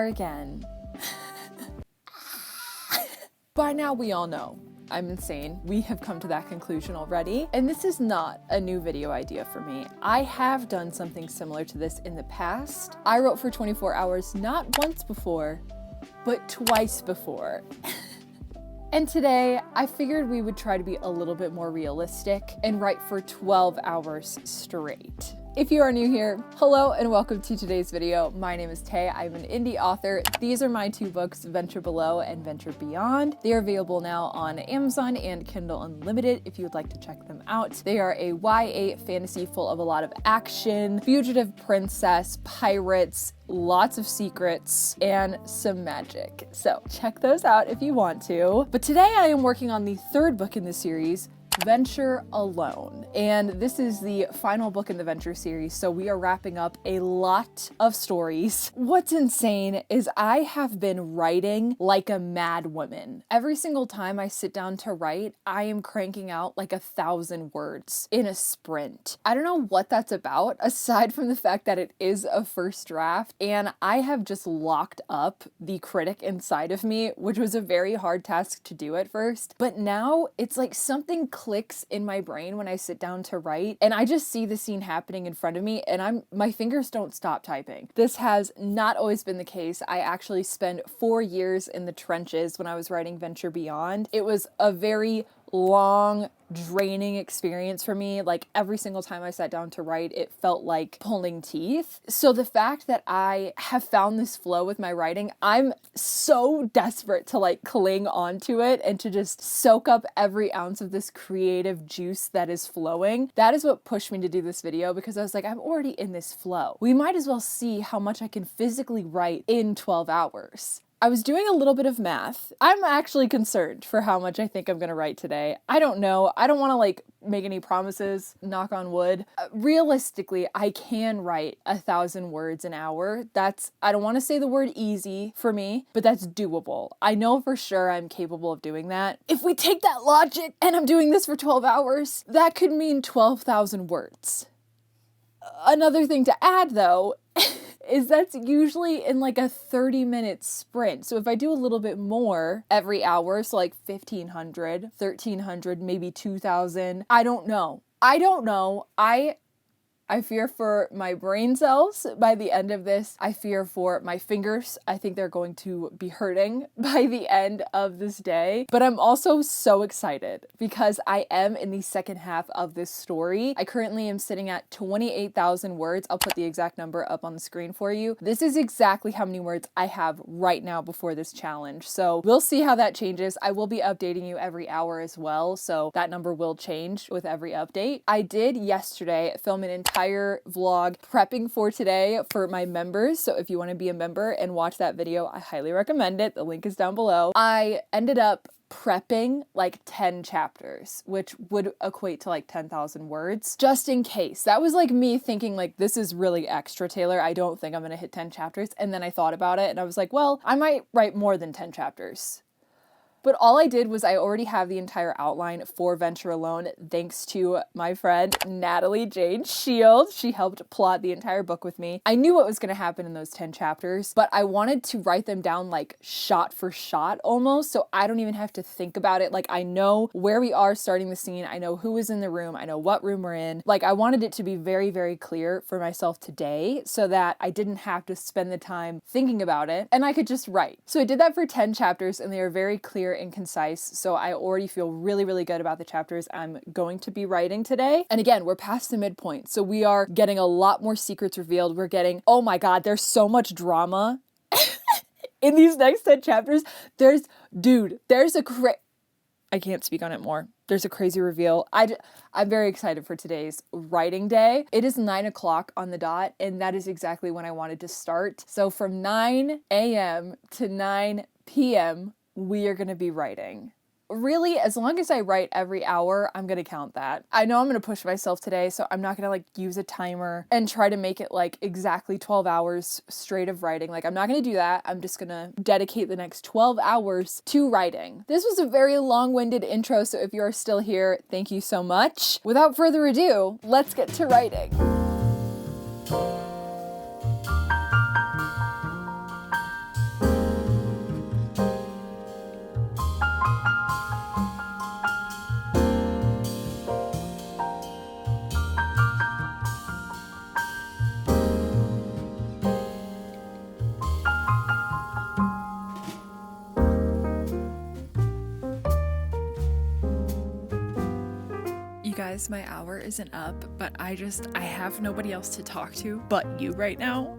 are again. By now we all know I'm insane. We have come to that conclusion already. And this is not a new video idea for me. I have done something similar to this in the past. I wrote for 24 hours not once before, but twice before. And today I figured we would try to be a little bit more realistic and write for 12 hours straight. If you are new here, hello and welcome to today's video. My name is Tay. I'm an indie author. These are my two books, Venture Below and Venture Beyond. They are available now on Amazon and Kindle Unlimited if you would like to check them out. They are a YA fantasy full of a lot of action, fugitive princess, pirates, lots of secrets, and some magic. So check those out if you want to. But today I am working on the third book in the series, Venture Alone. And this is the final book in the Venture series, so we are wrapping up a lot of stories. What's insane is I have been writing like a mad woman. Every single time I sit down to write, I am cranking out like 1,000 words in a sprint. I don't know what that's about, aside from the fact that it is a first draft, and I have just locked up the critic inside of me, which was a very hard task to do at first. But now it's like something clicks in my brain when I sit down to write, and I just see the scene happening in front of me, and my fingers don't stop typing. This has not always been the case. I actually spent 4 years in the trenches when I was writing Venture Beyond. It was a very long, draining experience for me. Like every single time I sat down to write, it felt like pulling teeth. So the fact that I have found this flow with my writing, I'm so desperate to like cling onto it and to just soak up every ounce of this creative juice that is flowing. That is what pushed me to do this video, because I was like, I'm already in this flow. We might as well see how much I can physically write in 12 hours. I was doing a little bit of math. I'm actually concerned for how much I think I'm gonna write today. I don't know. I don't wanna like make any promises, knock on wood. Realistically, I can write 1,000 words an hour. I don't wanna say the word easy for me, but that's doable. I know for sure I'm capable of doing that. If we take that logic and I'm doing this for 12 hours, that could mean 12,000 words. Another thing to add though, is that's usually in like a 30-minute sprint. So if I do a little bit more every hour, so like 1,500, 1,300, maybe 2,000, I don't know. I fear for my brain cells by the end of this. I fear for my fingers. I think they're going to be hurting by the end of this day. But I'm also so excited because I am in the second half of this story. I currently am sitting at 28,000 words. I'll put the exact number up on the screen for you. This is exactly how many words I have right now before this challenge. So we'll see how that changes. I will be updating you every hour as well, so that number will change with every update. I did yesterday film an entire vlog prepping for today for my members. So if you want to be a member and watch that video, I highly recommend it. The link is down below. I ended up prepping like 10 chapters, which would equate to like 10,000 words, just in case. That was like me thinking like, this is really extra, Taylor. I don't think I'm going to hit 10 chapters. And then I thought about it and I was like, well, I might write more than 10 chapters. But all I did was I already have the entire outline for Venture Alone, thanks to my friend, Natalie Jane Shields. She helped plot the entire book with me. I knew what was going to happen in those 10 chapters, but I wanted to write them down like shot for shot almost, so I don't even have to think about it. Like I know where we are starting the scene. I know who is in the room. I know what room we're in. Like I wanted it to be very, very clear for myself today so that I didn't have to spend the time thinking about it and I could just write. So I did that for 10 chapters and they are very clear and concise, so I already feel really, really good about the chapters I'm going to be writing today. And again, we're past the midpoint, so we are getting a lot more secrets revealed. We're getting, oh my god, there's so much drama in these next 10 chapters. I can't speak on it more. There's a crazy reveal. I'm very excited for today's writing day. It is 9 o'clock on the dot, and that is exactly when I wanted to start. So from 9 a.m. to 9 p.m., we are going to be writing. Really, as long as I write every hour, I'm going to count that. I know I'm going to push myself today, so I'm not going to like use a timer and try to make it like exactly 12 hours straight of writing. Like I'm not going to do that. I'm just going to dedicate the next 12 hours to writing. This was a very long-winded intro, so if you are still here, thank you so much. Without further ado, let's get to writing. guys, my hour isn't up, but I have nobody else to talk to but you right now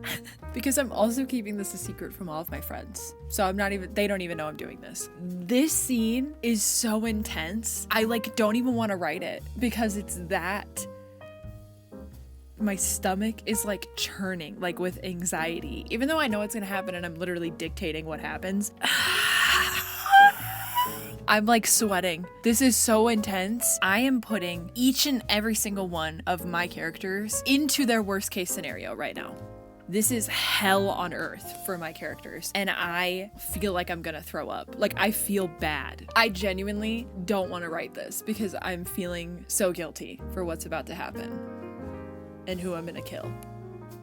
because I'm also keeping this a secret from all of my friends. So they don't even know I'm doing this. This scene is so intense. I don't even want to write it because it's that. My stomach is churning, with anxiety, even though I know it's gonna happen and I'm literally dictating what happens. I'm sweating. This is so intense. I am putting each and every single one of my characters into their worst case scenario right now. This is hell on earth for my characters, and I feel like I'm gonna throw up. I feel bad. I genuinely don't want to write this because I'm feeling so guilty for what's about to happen and who I'm gonna kill.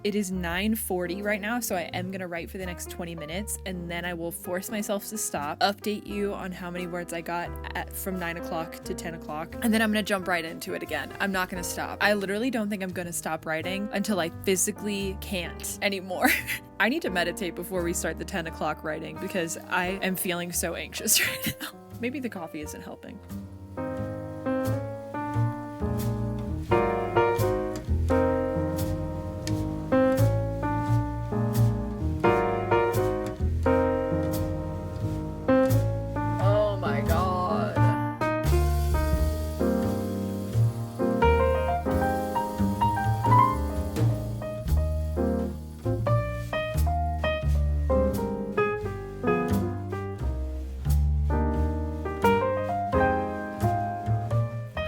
It is 9:40 right now, so I am gonna write for the next 20 minutes, and then I will force myself to stop, update you on how many words I got from 9 o'clock to 10 o'clock, and then I'm gonna jump right into it again. I'm not gonna stop. I literally don't think I'm gonna stop writing until I physically can't anymore. I need to meditate before we start the 10 o'clock writing because I am feeling so anxious right now. Maybe the coffee isn't helping.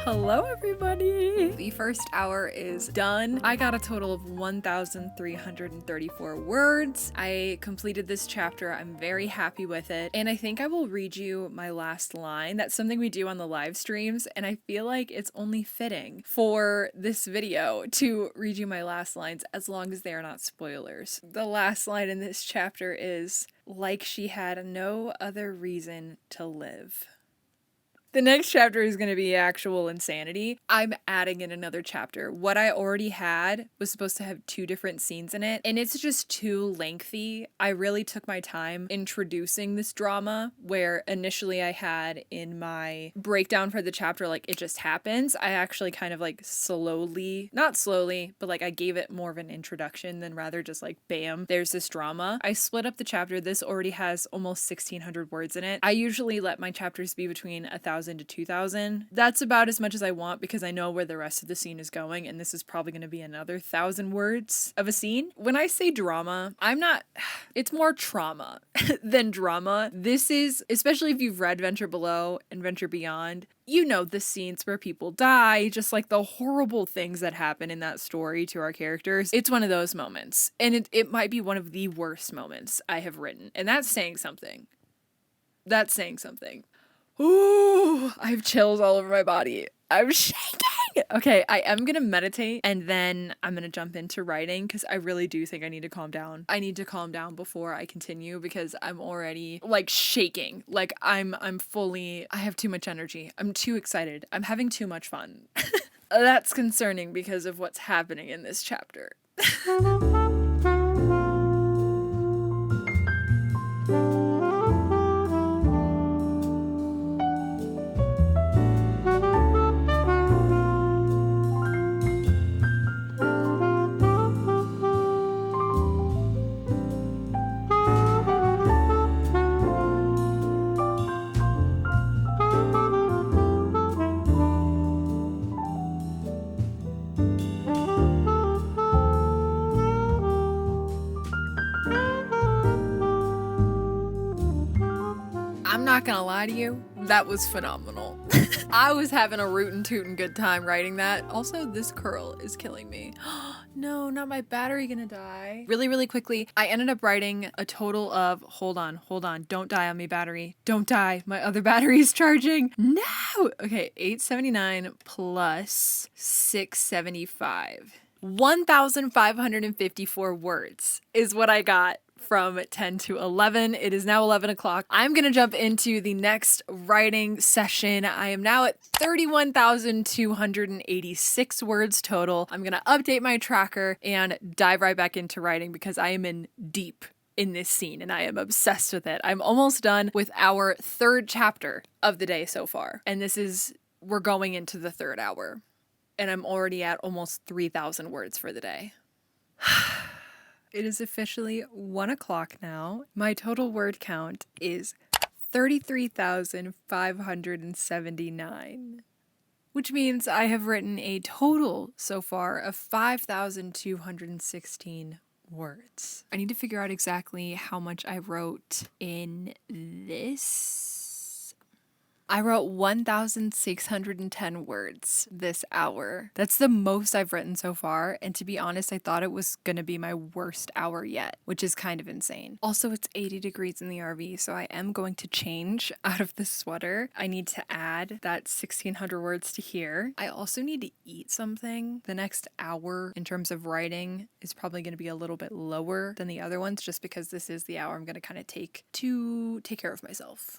Hello everybody! The first hour is done. I got a total of 1,334 words. I completed this chapter. I'm very happy with it. And I think I will read you my last line. That's something we do on the live streams, and I feel like it's only fitting for this video to read you my last lines as long as they are not spoilers. The last line in this chapter is, "Like she had no other reason to live." The next chapter is going to be actual insanity. I'm adding in another chapter. What I already had was supposed to have 2 different scenes in it, and it's just too lengthy. I really took my time introducing this drama, where initially I had in my breakdown for the chapter, it just happens. I actually kind of slowly, not slowly, but I gave it more of an introduction than rather just bam, there's this drama. I split up the chapter. This already has almost 1,600 words in it. I usually let my chapters be between 1,000 to 2,000. That's about as much as I want because I know where the rest of the scene is going, and this is probably going to be another 1,000 words of a scene. When I say drama, it's more trauma than drama. This is, especially if you've read Venture Below and Venture Beyond, you know the scenes where people die, just the horrible things that happen in that story to our characters. It's one of those moments, and it might be one of the worst moments I have written, and that's saying something. That's saying something. Ooh, I have chills all over my body. I'm shaking. Okay, I am gonna meditate and then I'm gonna jump into writing because I really do think I need to calm down. I need to calm down before I continue because I'm already shaking. I'm fully, I have too much energy. I'm too excited. I'm having too much fun. That's concerning because of what's happening in this chapter. I'm not gonna lie to you, that was phenomenal. I was having a rootin' tootin' good time writing that. Also, this curl is killing me. No, not my battery gonna die. Really, really quickly, I ended up writing a total of, hold on, don't die on me, battery. Don't die, my other battery is charging. No! Okay, 879 plus 675. 1,554 words is what I got from 10 to 11. It is now 11 o'clock. I'm gonna jump into the next writing session. I am now at 31,286 words total. I'm gonna update my tracker and dive right back into writing because I am in deep in this scene and I am obsessed with it. I'm almost done with our 3rd chapter of the day so far. And we're going into the 3rd hour. and I'm already at almost 3,000 words for the day. It is officially 1 o'clock now. My total word count is 33,579, which means I have written a total so far of 5,216 words. I need to figure out exactly how much I wrote in this. I wrote 1,610 words this hour. That's the most I've written so far, and to be honest, I thought it was gonna be my worst hour yet, which is kind of insane. Also, it's 80 degrees in the RV, so I am going to change out of the sweater. I need to add that 1,600 words to here. I also need to eat something. The next hour in terms of writing is probably gonna be a little bit lower than the other ones, just because this is the hour I'm gonna kind of take to take care of myself.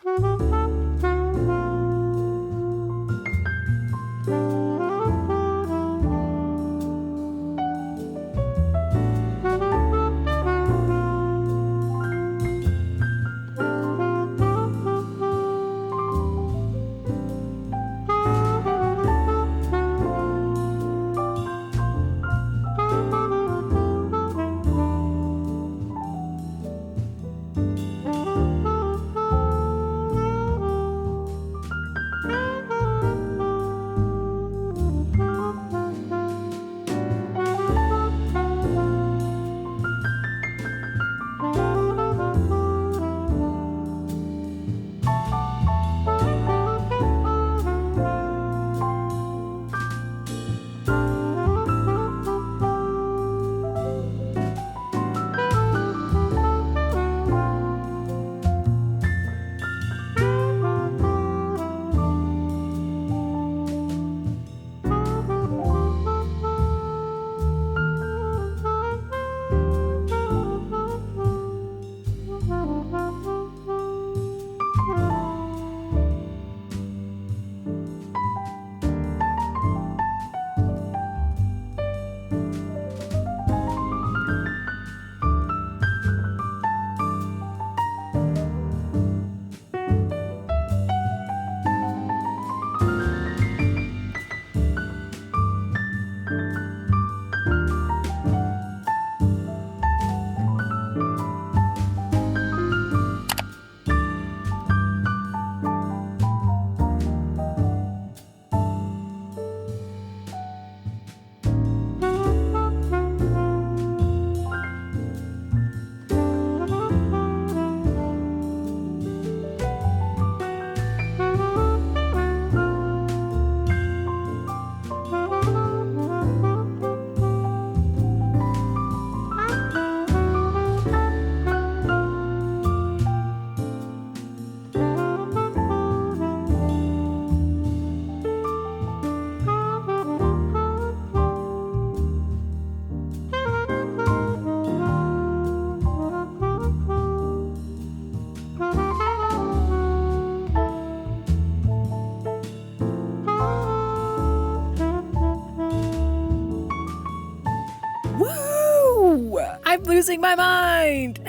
I'm losing my mind.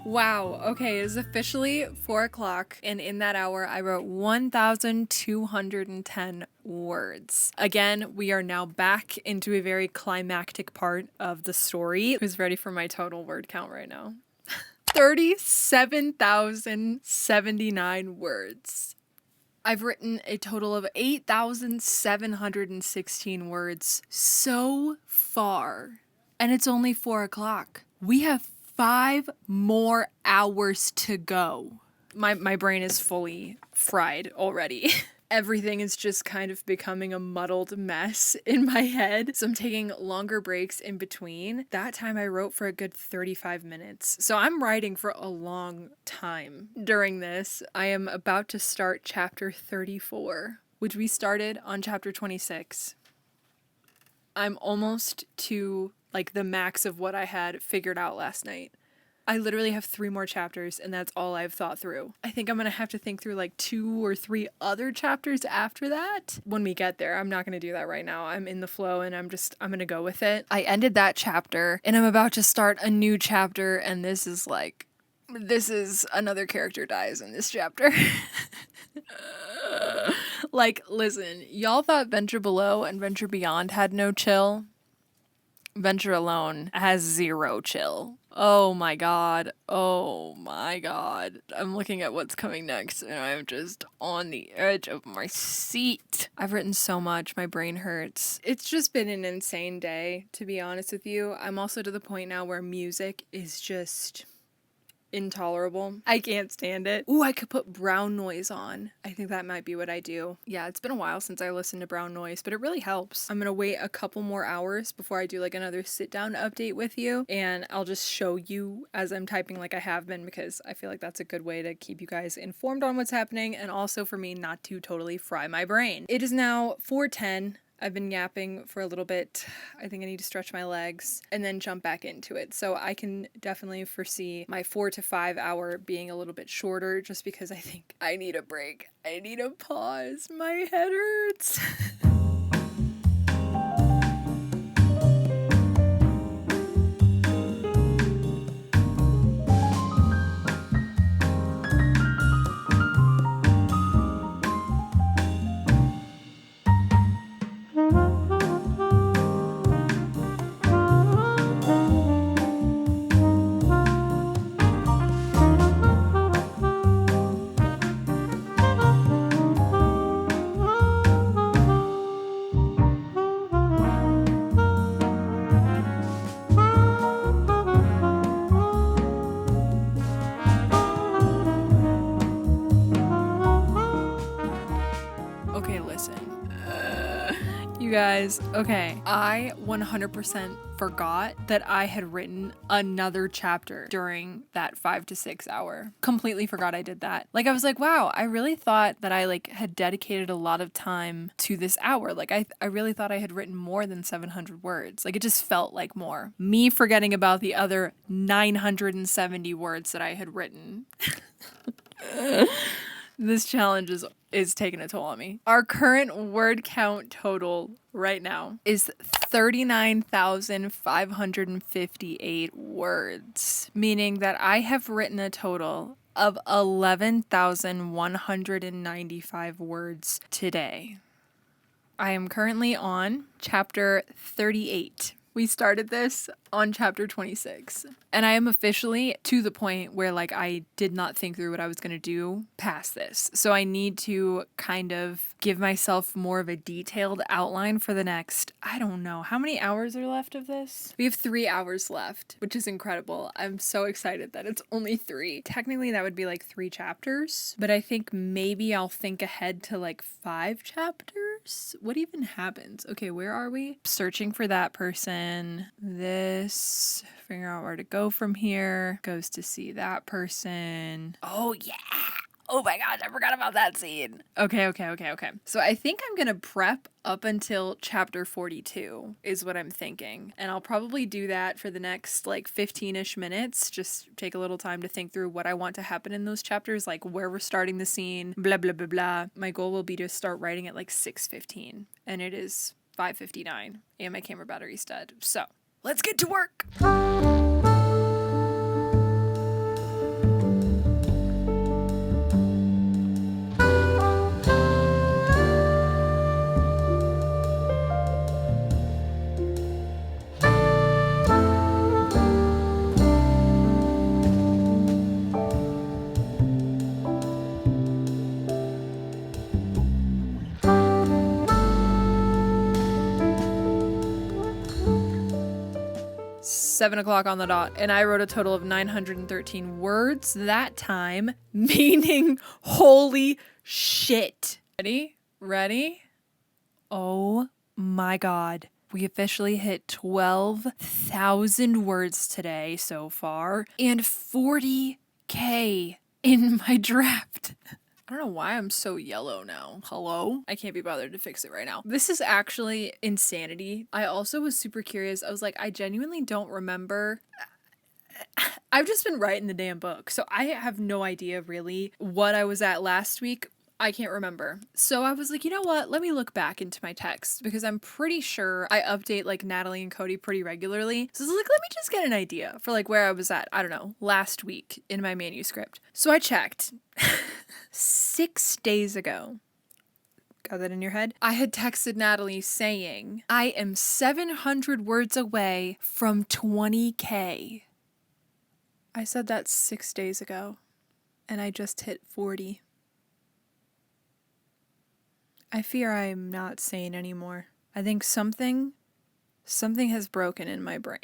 Wow. Okay, it's officially 4 o'clock, and in that hour, I wrote 1,210 words. Again, we are now back into a very climactic part of the story. Who's ready for my total word count right now? 37,079 words. I've written a total of 8,716 words so far, and it's only 4 o'clock. We have 5 more hours to go. My brain is fully fried already. Everything is just kind of becoming a muddled mess in my head. So I'm taking longer breaks in between. That time I wrote for a good 35 minutes. So I'm writing for a long time during this. I am about to start chapter 34, which we started on chapter 26. I'm almost to like the max of what I had figured out last night. I literally have 3 more chapters, and that's all I've thought through. I think I'm gonna have to think through like 2 or 3 other chapters after that when we get there. I'm not gonna do that right now. I'm in the flow, and I'm gonna go with it. I ended that chapter, and I'm about to start a new chapter, and this is like This is another character dies in this chapter. Like, listen, y'all thought Venture Below and Venture Beyond had no chill. Venture Alone has zero chill. Oh my god. Oh my god. I'm looking at what's coming next and I'm just on the edge of my seat. I've written so much, my brain hurts. It's just been an insane day, to be honest with you. I'm also to the point now where music is just intolerable. I can't stand it. Ooh, I could put brown noise on. I think that might be what I do. Yeah, it's been a while since I listened to brown noise, but it really helps. I'm gonna wait a couple more hours before I do like another sit down update with you, and I'll just show you as I'm typing like I have been, because I feel like that's a good way to keep you guys informed on what's happening, and also for me not to totally fry my brain. It is now 4:10. I've been yapping for a little bit. I think I need to stretch my legs and then jump back into it. So I can definitely foresee my 4 to 5 hour being a little bit shorter, just because I think I need a break. I need a pause. My head hurts. You guys, okay, I 100% forgot that I had written another chapter during that 5 to 6 hour. Completely forgot I did that. Like, I was like, wow, I really thought that I like had dedicated a lot of time to this hour. Like, I really thought I had written more than 700 words. Like, it just felt like more. Me forgetting about the other 970 words that I had written. This challenge is taking a toll on me. Our current word count total right now is 39,558 words, meaning that I have written a total of 11,195 words today. I am currently on chapter 38. We started this on chapter 26, and I am officially to the point where like I did not think through what I was going to do past this. So I need to kind of give myself more of a detailed outline for the next, I don't know, how many hours are left of this? We have 3 hours left, which is incredible. I'm so excited that it's only 3. Technically that would be like 3 chapters, but I think maybe I'll think ahead to like 5 chapters. What even happens? Okay, where are we? Searching for that person. This, figure out where to go from here. Goes to see that person. Oh yeah. Oh my gosh, I forgot about that scene. Okay. So I think I'm gonna prep up until chapter 42 is what I'm thinking. And I'll probably do that for the next like 15-ish minutes. Just take a little time to think through what I want to happen in those chapters, like where we're starting the scene, blah, blah, blah, blah. My goal will be to start writing at like 6:15, and it is 5:59, and my camera battery's dead. So let's get to work. 7 o'clock on the dot, and I wrote a total of 913 words that time, meaning holy shit. Ready? Oh my god. We officially hit 12,000 words today so far, and 40K in my draft. I don't know why I'm so yellow now. Hello? I can't be bothered to fix it right now. This is actually insanity. I also was super curious. I was like, I genuinely don't remember. I've just been writing the damn book, so I have no idea really what I was at last week. I can't remember. So I was like, you know what? Let me look back into my text because I'm pretty sure I update like Natalie and Cody pretty regularly. So I was like, let me just get an idea for like where I was at, I don't know, last week in my manuscript. So I checked 6 days ago. Got that in your head? I had texted Natalie saying, I am 700 words away from 20K. I said that 6 days ago and I just hit 40. I fear I'm not sane anymore. I think something has broken in my brain.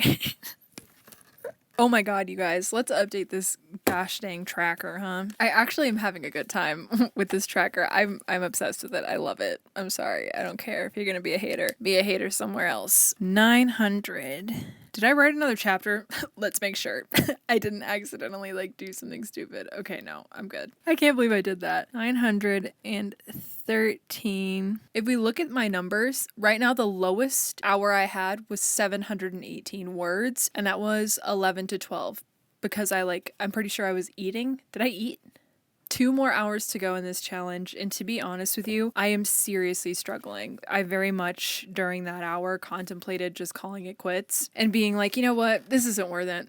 Oh my god, you guys, let's update this gosh dang tracker, huh? I actually am having a good time with this tracker. I'm obsessed with it. I love it. I'm sorry. I don't care if you're gonna be a hater. Be a hater somewhere else. 900. Did I write another chapter? Let's make sure. I didn't accidentally like do something stupid. Okay, no, I'm good. I can't believe I did that. 913. If we look at my numbers, right now the lowest hour I had was 718 words, and that was 11 to 12 because I'm pretty sure I was eating. Did I eat? 2 more hours to go in this challenge, and to be honest with you, I am seriously struggling. I very much, during that hour, contemplated just calling it quits and being like, you know what, this isn't worth it.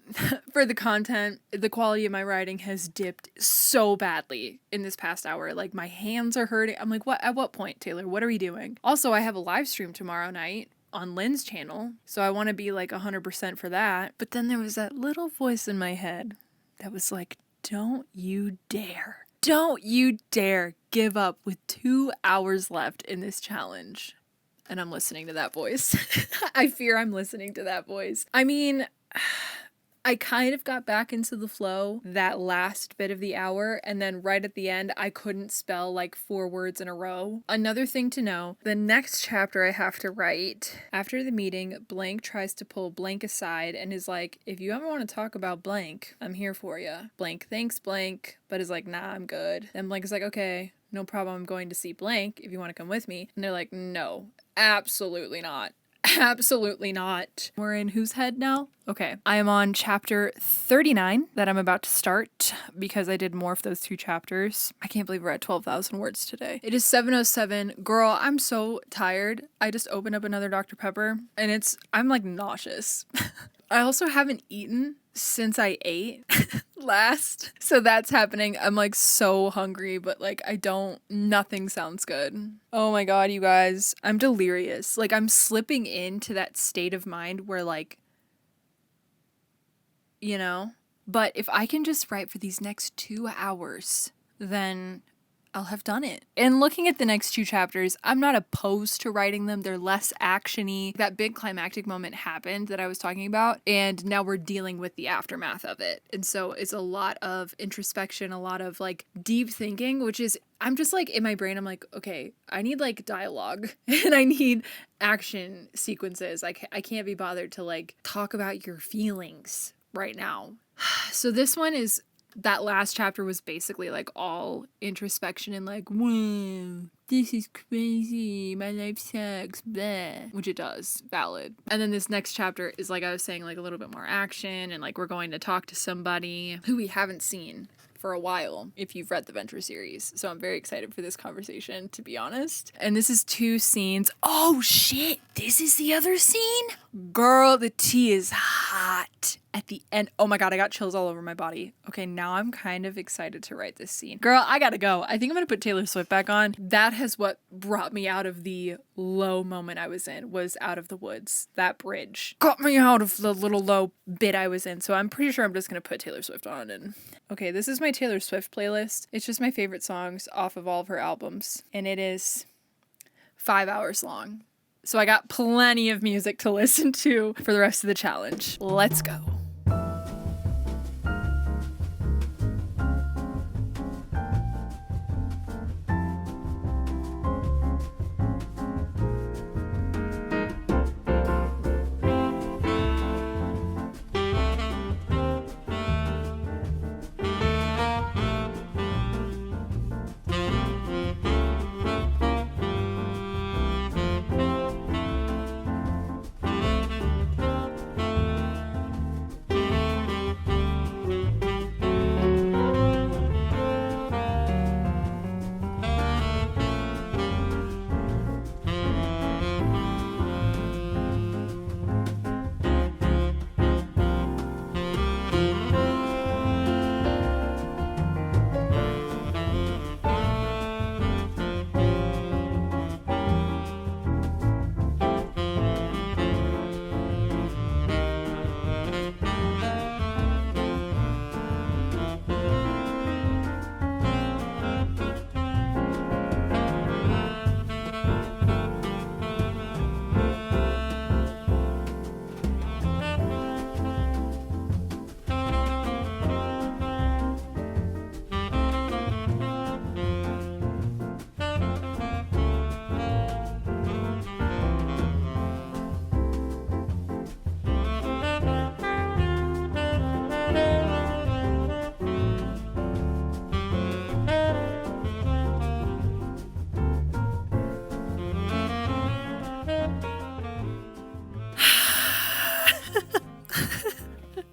For the content, the quality of my writing has dipped so badly in this past hour. Like, my hands are hurting. I'm like, what? At what point, Taylor? What are we doing? Also, I have a live stream tomorrow night on Lynn's channel, so I want to be like 100% for that. But then there was that little voice in my head that was like, don't you dare. Don't you dare give up with 2 hours left in this challenge. And I'm listening to that voice. I fear I'm listening to that voice. I mean, I kind of got back into the flow that last bit of the hour, and then right at the end, I couldn't spell like 4 words in a row. Another thing to know, the next chapter I have to write, after the meeting, blank tries to pull blank aside and is like, if you ever want to talk about blank, I'm here for you. Blank thanks blank, but is like, nah, I'm good. And blank is like, okay, no problem, I'm going to see blank if you want to come with me. And they're like, no, absolutely not. Absolutely not. We're in whose head now? Okay. I am on chapter 39 that I'm about to start because I did more of those 2 chapters. I can't believe we're at 12,000 words today. It is 7:07. Girl, I'm so tired. I just opened up another Dr. Pepper and I'm like nauseous. I also haven't eaten since I ate last. So that's happening. I'm like so hungry, but like nothing sounds good. Oh my god, you guys. I'm delirious. Like I'm slipping into that state of mind where like, you know, but if I can just write for these next 2 hours, then I'll have done it. And looking at the next 2 chapters, I'm not opposed to writing them. They're less action-y. That big climactic moment happened that I was talking about, and now we're dealing with the aftermath of it. And so it's a lot of introspection, a lot of like deep thinking, which is, I'm just like in my brain, I'm like, okay, I need like dialogue and I need action sequences. I can't be bothered to like talk about your feelings right now. So this one is, that last chapter was basically like all introspection and like, whoa, this is crazy, my life sucks, bleh. Which it does, valid. And then this next chapter is, like I was saying, like a little bit more action, and like we're going to talk to somebody who we haven't seen for a while if you've read the Venture series. So I'm very excited for this conversation, to be honest. And this is 2 scenes. Oh shit, this is the other scene? Girl, the tea is hot at the end. Oh my god, I got chills all over my body. Okay, now I'm kind of excited to write this scene. Girl, I gotta go. I think I'm gonna put Taylor Swift back on. That has what brought me out of the low moment I was in, was Out of the Woods. That bridge got me out of the little low bit I was in. So I'm pretty sure I'm just gonna put Taylor Swift on. And okay, this is my Taylor Swift playlist. It's just my favorite songs off of all of her albums. And it is 5 hours long. So I got plenty of music to listen to for the rest of the challenge. Let's go.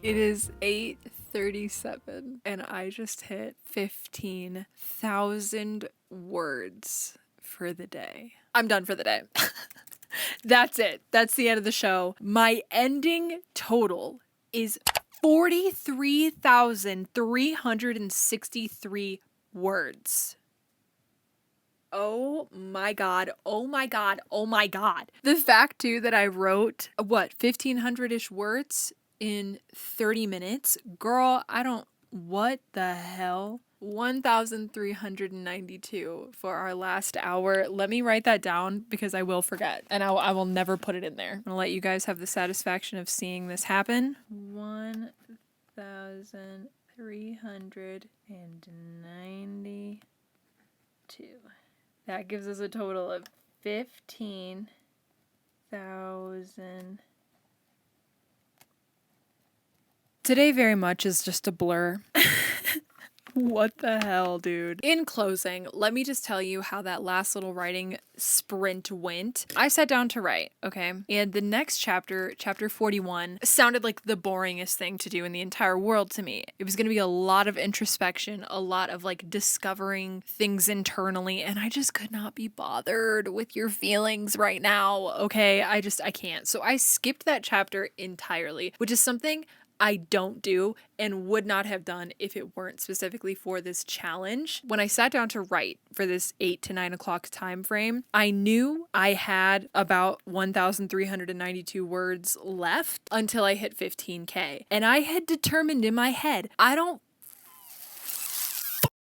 It is 8:37 and I just hit 15,000 words for the day. I'm done for the day. That's it. That's the end of the show. My ending total is 43,363 words. Oh my God. Oh my God. Oh my God. The fact too that I wrote, 1,500-ish words in 30 minutes? Girl, what the hell? 1,392 for our last hour. Let me write that down because I will forget and I will never put it in there. I'm gonna let you guys have the satisfaction of seeing this happen. 1,392. That gives us a total of 15,000. Today very much is just a blur. What the hell, dude? In closing, let me just tell you how that last little writing sprint went. I sat down to write, okay? And the next chapter, chapter 41, sounded like the boringest thing to do in the entire world to me. It was going to be a lot of introspection, a lot of like discovering things internally, and I just could not be bothered with your feelings right now, okay? I can't. So I skipped that chapter entirely, which is something I don't do and would not have done if it weren't specifically for this challenge. When I sat down to write for this 8 to 9 o'clock time frame, I knew I had about 1,392 words left until I hit 15K. And I had determined in my head, I don't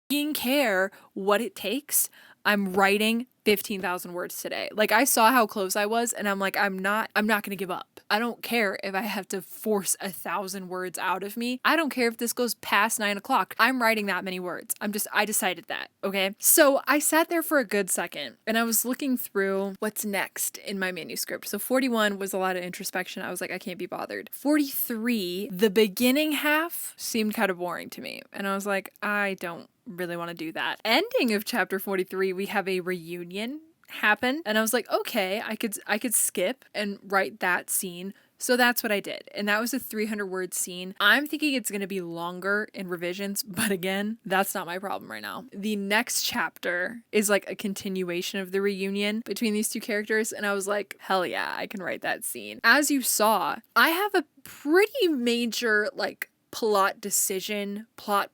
fucking care what it takes. I'm writing 15,000 words today. Like, I saw how close I was and I'm like, I'm not going to give up. I don't care if I have to force 1,000 words out of me. I don't care if this goes past 9 o'clock. I'm writing that many words. I decided that. Okay. So I sat there for a good second and I was looking through what's next in my manuscript. So 41 was a lot of introspection. I was like, I can't be bothered. 43, the beginning half seemed kind of boring to me. And I was like, I don't really want to do that. Ending of chapter 43, we have a reunion happen, and I was like, okay, I could skip and write that scene. So that's what I did. And that was a 300-word scene. I'm thinking it's going to be longer in revisions, but again, that's not my problem right now. The next chapter is like a continuation of the reunion between these two characters, and I was like, hell yeah, I can write that scene. As you saw, I have a pretty major like plot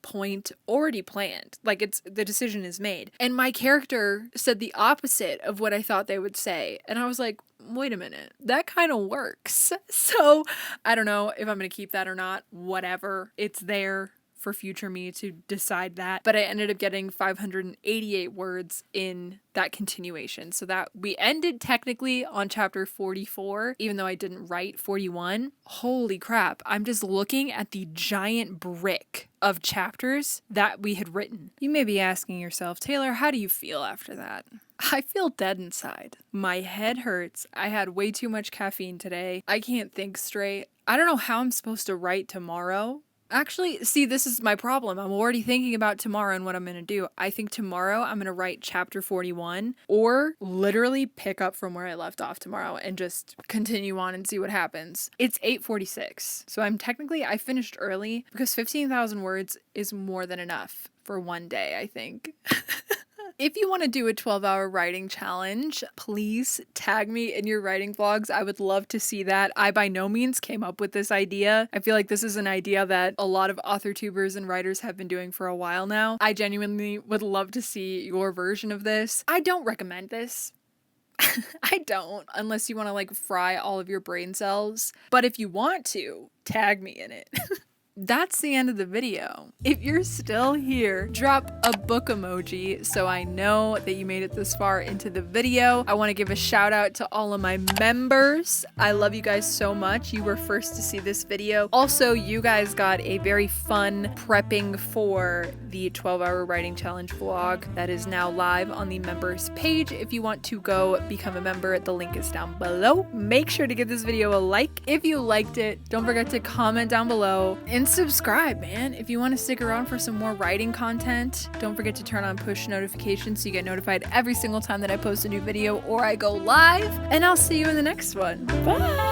point already planned. Like, the decision is made. And my character said the opposite of what I thought they would say. And I was like, wait a minute, that kind of works. So I don't know if I'm going to keep that or not. Whatever. It's there for future me to decide that. But I ended up getting 588 words in that continuation. So that we ended technically on chapter 44, even though I didn't write 41. Holy crap. I'm just looking at the giant brick of chapters that we had written. You may be asking yourself, Taylor, how do you feel after that? I feel dead inside. My head hurts. I had way too much caffeine today. I can't think straight. I don't know how I'm supposed to write tomorrow. Actually, see, this is my problem. I'm already thinking about tomorrow and what I'm going to do. I think tomorrow I'm going to write chapter 41 or literally pick up from where I left off tomorrow and just continue on and see what happens. It's 8:46. So I finished early because 15,000 words is more than enough for one day, I think. If you want to do a 12-hour writing challenge, please tag me in your writing vlogs. I would love to see that. I by no means came up with this idea. I feel like this is an idea that a lot of author tubers and writers have been doing for a while now. I genuinely would love to see your version of this. I don't recommend this. I don't, unless you want to like fry all of your brain cells. But if you want to, tag me in it. That's the end of the video. If you're still here, drop a book emoji so I know that you made it this far into the video. I want to give a shout out to all of my members. I love you guys so much. You were first to see this video. Also, you guys got a very fun prepping for the 12-hour writing challenge vlog that is now live on the members page. If you want to go become a member, the link is down below. Make sure to give this video a like if you liked it. Don't forget to comment down below and subscribe, man. If you want to stick around for some more writing content, don't forget to turn on push notifications so you get notified every single time that I post a new video or I go live. And I'll see you in the next one. Bye!